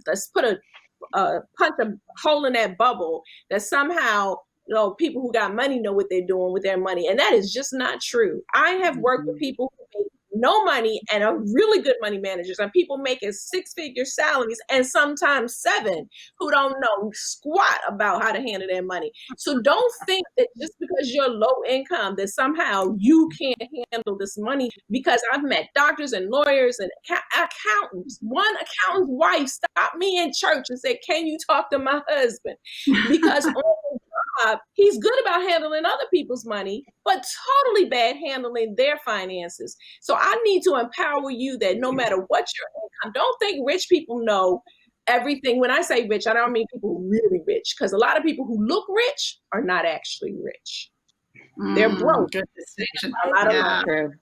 Speaker 4: let's put punch a hole in that bubble that somehow people who got money know what they're doing with their money, and that is just not true. I have worked with people who make no money and are really good money managers, and people making 6-figure salaries and sometimes 7, who don't know squat about how to handle their money. So don't think that just because you're low income that somehow you can't handle this money, because I've met doctors and lawyers and accountants. One accountant's wife stopped me in church and said, "Can you talk to my husband?" Because Schwab, he's good about handling other people's money, but totally bad handling their finances. So I need to empower you that no matter what your income, don't think rich people know everything. When I say rich, I don't mean people really rich, because a lot of people who look rich are not actually rich. They're broke.
Speaker 2: Good distinction.
Speaker 4: A lot of
Speaker 2: Yeah.
Speaker 4: money.
Speaker 5: True.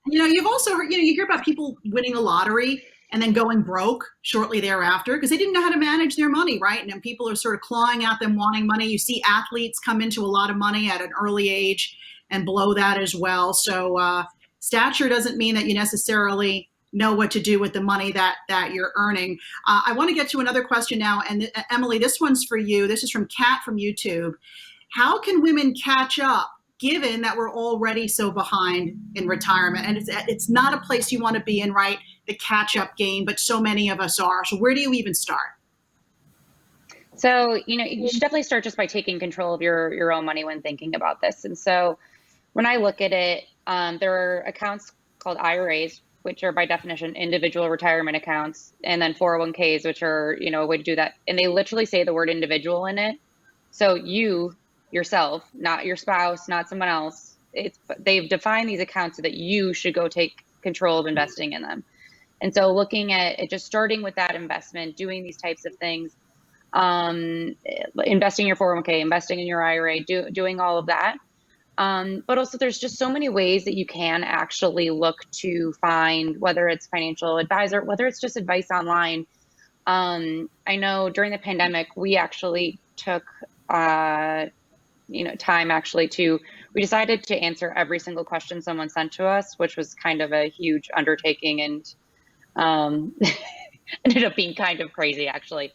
Speaker 2: You've also heard, you hear about people winning the lottery and then going broke shortly thereafter because they didn't know how to manage their money, right? And then people are sort of clawing at them, wanting money. You see athletes come into a lot of money at an early age and blow that as well. So stature doesn't mean that you necessarily know what to do with the money that you're earning. I want to get to another question now. And Emily, this one's for you. This is from Kat from YouTube. How can women catch up given that we're already so behind in retirement? And it's not a place you want to be in, right? The catch-up game, but so many of us are. So where do you even start?
Speaker 5: So, you should definitely start just by taking control of your own money when thinking about this. And so when I look at it, there are accounts called IRAs, which are by definition individual retirement accounts, and then 401ks, which are, a way to do that. And they literally say the word individual in it. So you yourself, not your spouse, not someone else. They've defined these accounts so that you should go take control of investing in them. And so looking at it, just starting with that investment, doing these types of things, investing in your 401k, investing in your IRA, doing all of that. But also there's just so many ways that you can actually look to find, whether it's financial advisor, whether it's just advice online. I know during the pandemic, we actually took, time we decided to answer every single question someone sent to us, which was kind of a huge undertaking and ended up being kind of crazy actually.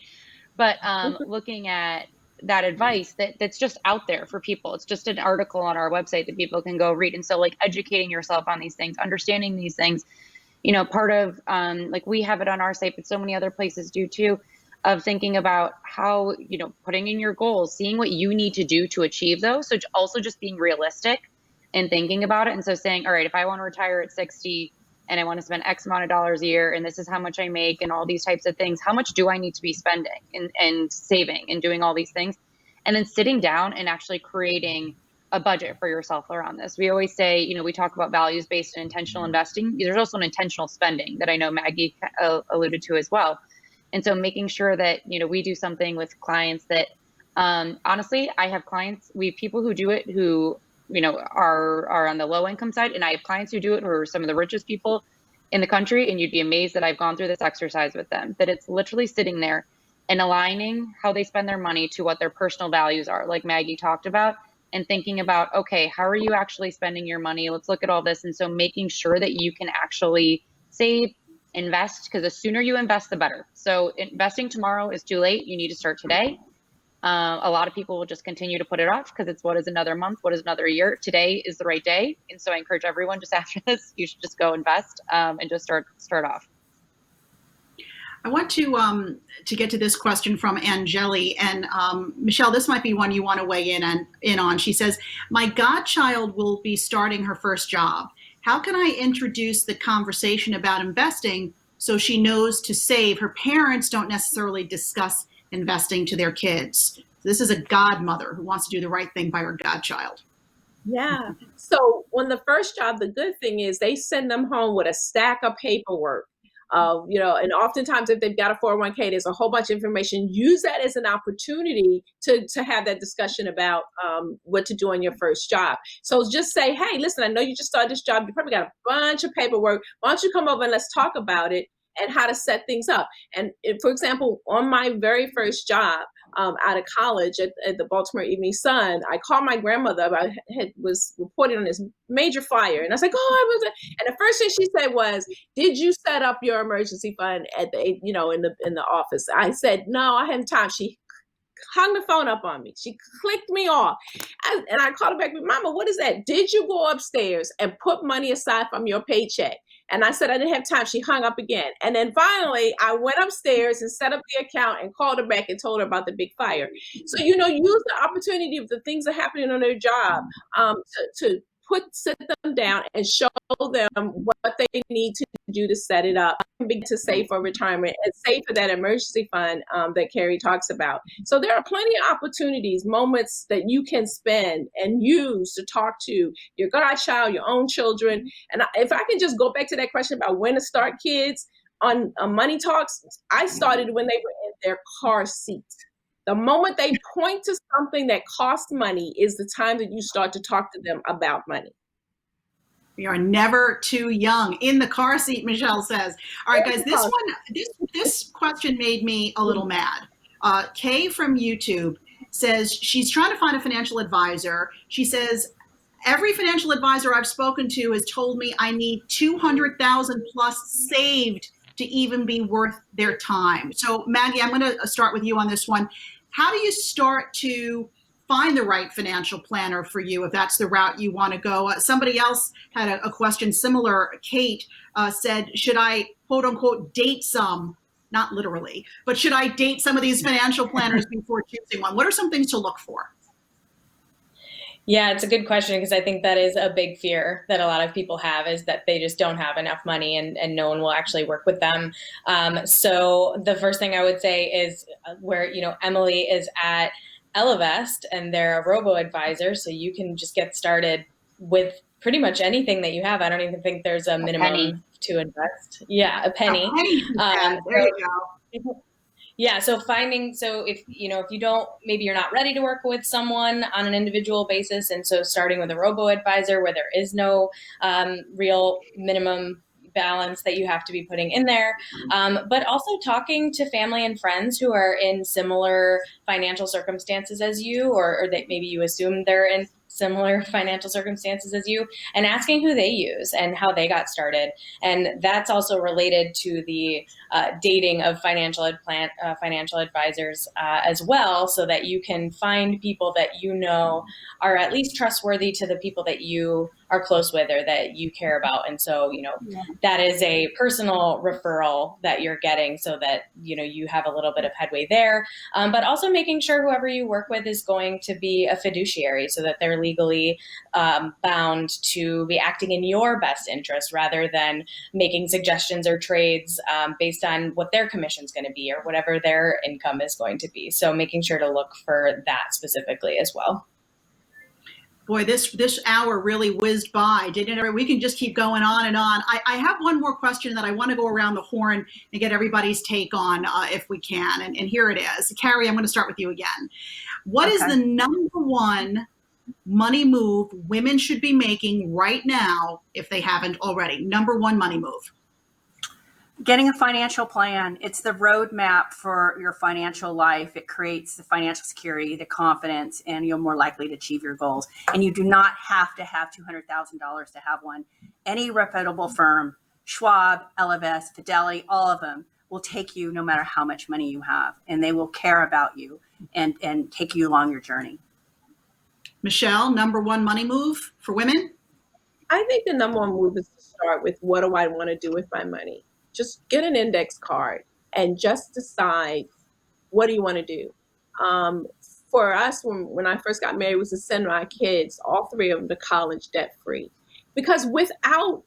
Speaker 5: But looking at that advice that's just out there for people. It's just an article on our website that people can go read. And so educating yourself on these things, understanding these things, part of we have it on our site, but so many other places do too, of thinking about how, putting in your goals, seeing what you need to do to achieve those. So also just being realistic and thinking about it. And so saying, all right, if I want to retire at 60 and I want to spend X amount of dollars a year, and this is how much I make and all these types of things, how much do I need to be spending and saving and doing all these things? And then sitting down and actually creating a budget for yourself around this. We always say, we talk about values-based and intentional investing. There's also an intentional spending that I know Maggie alluded to as well. And so making sure that, we do something with clients that, honestly, I have clients, we have people who do it who, are on the low income side. And I have clients who do it who are some of the richest people in the country. And you'd be amazed that I've gone through this exercise with them, that it's literally sitting there and aligning how they spend their money to what their personal values are, like Maggie talked about, and thinking about, okay, how are you actually spending your money? Let's look at all this. And so making sure that you can actually save, invest, because the sooner you invest, the better. So investing tomorrow is too late. You need to start today. A lot of people will just continue to put it off because it's what is another month, what is another year. Today is the right day. And so I encourage everyone just after this, you should just go invest and just start off.
Speaker 2: I want to get to this question from Angeli, and Michelle, this might be one you want to weigh in on. She says, my godchild will be starting her first job. How can I introduce the conversation about investing so she knows to save? Her parents don't necessarily discuss investing to their kids. This is a godmother who wants to do the right thing by her godchild.
Speaker 4: Yeah. So on the first job, the good thing is they send them home with a stack of paperwork. And oftentimes if they've got a 401k, there's a whole bunch of information. Use that as an opportunity to have that discussion about what to do on your first job. So just say, hey, listen, I know you just started this job. You probably got a bunch of paperwork. Why don't you come over and let's talk about it and how to set things up. And for example, on my very first job out of college at the Baltimore Evening Sun, I called my grandmother. I was reporting on this major fire. And I was like, and the first thing she said was, did you set up your emergency fund at the, in the office? I said, no, I hadn't time. She hung the phone up on me. She clicked me off. And I called her back, Mama, what is that? Did you go upstairs and put money aside from your paycheck? And I said, I didn't have time. She hung up again. And then finally, I went upstairs and set up the account and called her back and told her about the big fire. So, use the opportunity of the things that are happening on their job to sit them down and show them what they need to do to set it up and begin to save for retirement and save for that emergency fund that Carrie talks about. So there are plenty of opportunities, moments that you can spend and use to talk to your godchild, your own children. And if I can just go back to that question about when to start kids on Money Talks, I started when they were in their car seat. The moment they point to something that costs money is the time that you start to talk to them about money.
Speaker 2: We are never too young. In the car seat, Michelle says. All right, guys, this question made me a little mad. Kay from YouTube says she's trying to find a financial advisor. She says, every financial advisor I've spoken to has told me I need 200,000 plus saved to even be worth their time. So Maggie, I'm going to start with you on this one. How do you start to find the right financial planner for you if that's the route you want to go? Somebody else had a question similar. Kate said, should I quote unquote date some, not literally, but should I date some of these financial planners before choosing one? What are some things to look for?
Speaker 6: Yeah, it's a good question, because I think that is a big fear that a lot of people have, is that they just don't have enough money and no one will actually work with them. So the first thing I would say is where, Emily is at Ellevest, and they're a robo-advisor, so you can just get started with pretty much anything that you have. I don't even think there's a minimum to invest. Yeah, a penny.
Speaker 2: There you go.
Speaker 6: Yeah. So if you don't, maybe you're not ready to work with someone on an individual basis. And so starting with a robo advisor where there is no real minimum balance that you have to be putting in there. But also talking to family and friends who are in similar financial circumstances as you, or that maybe you assume they're in similar financial circumstances as you, and asking who they use and how they got started. And that's also related to the dating of financial advisors as well, so that you can find people that are at least trustworthy to the people that you are close with or that you care about. And so, that is a personal referral that you're getting, so that, you have a little bit of headway there. But also making sure whoever you work with is going to be a fiduciary, so that they're legally bound to be acting in your best interest, rather than making suggestions or trades based on what their commission is going to be or whatever their income is going to be. So making sure to look for that specifically as well.
Speaker 2: Boy, this hour really whizzed by, didn't it? We can just keep going on and on. I have one more question that I want to go around the horn and get everybody's take on, if we can. And here it is. Carrie, I'm going to start with you again. What is the number one money move women should be making right now if they haven't already? Number one money move.
Speaker 3: Getting a financial plan. It's the roadmap for your financial life. It creates the financial security, the confidence, and you're more likely to achieve your goals. And you do not have to have $200,000 to have one. Any reputable firm, Schwab, Ellevest, Fidelity, all of them will take you no matter how much money you have, and they will care about you and take you along your journey.
Speaker 2: Michelle, number one money move for women?
Speaker 4: I think the number one move is to start with, what do I want to do with my money? Just get an index card and just decide, what do you want to do? For us, when I first got married, was to send my kids, all three of them, to college debt free. Because without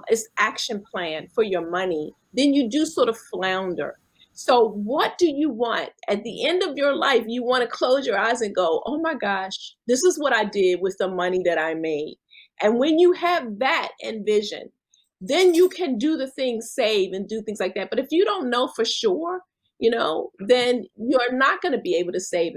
Speaker 4: this action plan for your money, then you do sort of flounder. So what do you want? At the end of your life, you want to close your eyes and go, oh my gosh, this is what I did with the money that I made. And when you have that envision, then you can do the things, save and do things like that. But if you don't know for sure, then you're not going to be able to save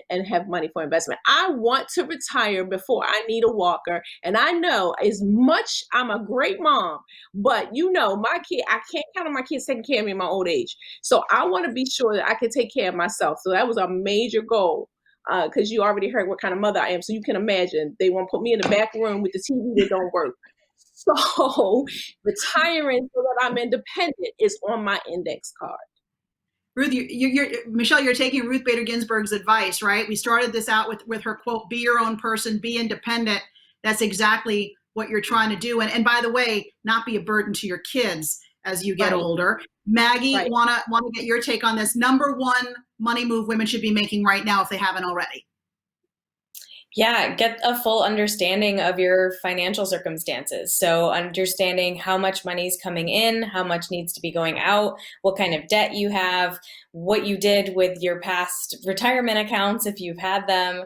Speaker 4: and have money for investment. I want to retire before I need a walker. And I know as much, I'm a great mom, but my kid, I can't count on my kids taking care of me in my old age. So I want to be sure that I can take care of myself. So that was a major goal. Because you already heard what kind of mother I am. So you can imagine they want to put me in the back room with the TV that don't work. So retiring so that I'm independent is on my index card.
Speaker 2: Ruth, Michelle, you're taking Ruth Bader Ginsburg's advice, right? We started this out with her quote, be your own person, be independent. That's exactly what you're trying to do. And by the way, not be a burden to your kids as you get older. Maggie, want to get your take on this. Number one money move women should be making right now if they haven't already.
Speaker 6: Yeah, get a full understanding of your financial circumstances. So understanding how much money is coming in, how much needs to be going out, what kind of debt you have, what you did with your past retirement accounts, if you've had them,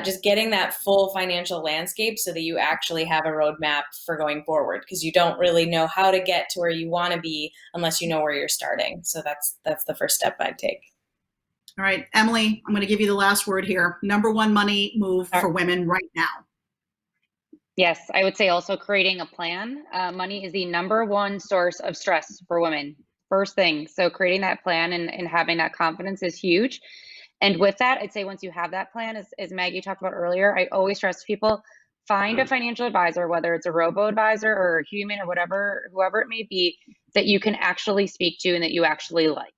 Speaker 6: just getting that full financial landscape so that you actually have a roadmap for going forward, because you don't really know how to get to where you want to be unless you know where you're starting. So that's the first step I'd take.
Speaker 2: All right, Emily, I'm going to give you the last word here. Number one money move for women right now.
Speaker 5: Yes, I would say also creating a plan. Money is the number one source of stress for women. First thing. So creating that plan and having that confidence is huge. And with that, I'd say once you have that plan, as Maggie talked about earlier, I always stress people, find a financial advisor, whether it's a robo advisor or a human or whatever, whoever it may be, that you can actually speak to and that you actually like.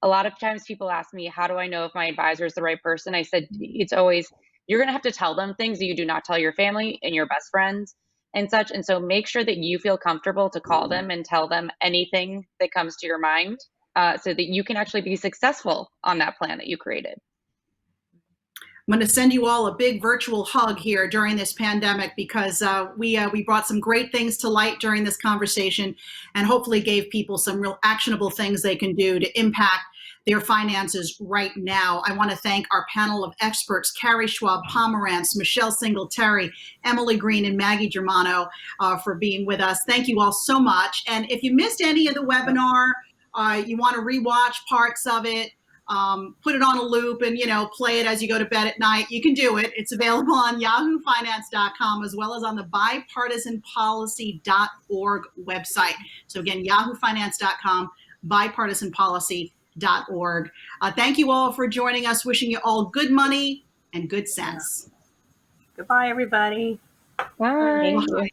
Speaker 5: A lot of times people ask me, how do I know if my advisor is the right person? I said, it's always, you're going to have to tell them things that you do not tell your family and your best friends and such. And so make sure that you feel comfortable to call them and tell them anything that comes to your mind, so that you can actually be successful on that plan that you created.
Speaker 2: I'm going to send you all a big virtual hug here during this pandemic, because we brought some great things to light during this conversation and hopefully gave people some real actionable things they can do to impact their finances right now. I want to thank our panel of experts, Carrie Schwab Pomerantz, Michelle Singletary, Emily Green, and Maggie Germano, for being with us. Thank you all so much. And if you missed any of the webinar, you want to rewatch parts of it, put it on a loop and, play it as you go to bed at night, you can do it. It's available on yahoofinance.com as well as on the bipartisanpolicy.org website. So again, yahoofinance.com, bipartisanpolicy.org. Thank you all for joining us. Wishing you all good money and good sense.
Speaker 3: Goodbye, everybody.
Speaker 5: Bye.
Speaker 6: Thank you.